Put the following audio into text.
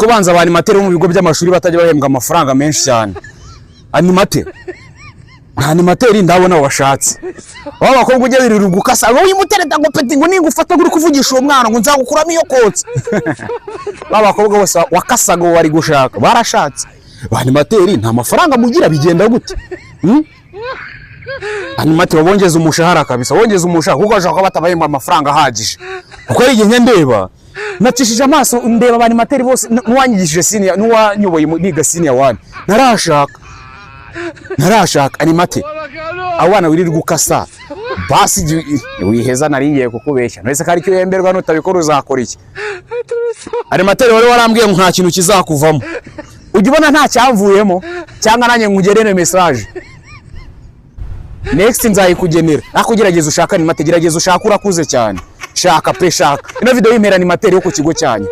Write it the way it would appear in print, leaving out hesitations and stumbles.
ko banza abanimateri bo mu bigo by'amashuri batajya bahembwa amafaranga menshi cyane. Animateri ndabona washatse. Waba bakobwa ujya birira gukasa, wowe uyimutereta ngo peti ngo ningufata guri kuvugisha uwo mwana ngo nzagukuramo iyo kotse. Baba bakobwa bose wakasaga wari gushaka, barashatse. Animateri nta mafaranga mugira bigenda gute? Animateri bongeza umushahara kabisa, bongeza umushahara kuko ashaka batabahemba amafaranga ahagije. Uko ari igihe ndeba nacishije amaso ndeba abanimateri bose nuwanyigishije senior nuwanyoboye biga senior 1 narashaka animateri abana wirira gukasa basi wiheza naringiye kukubeshya nese kari cyo yemberwa nutabikora uzakora iki animateri wari warambwiye nta kintu kizakuvamo ujye ubona nta cyamvuyemo cyangwa nanye ngugerene message next nzayikugenera nakugerageza ushaka animateri gerageza ushaka urakuze cyane shaka pe shaka ino video y'imera animateri yo ku kigo cyanyu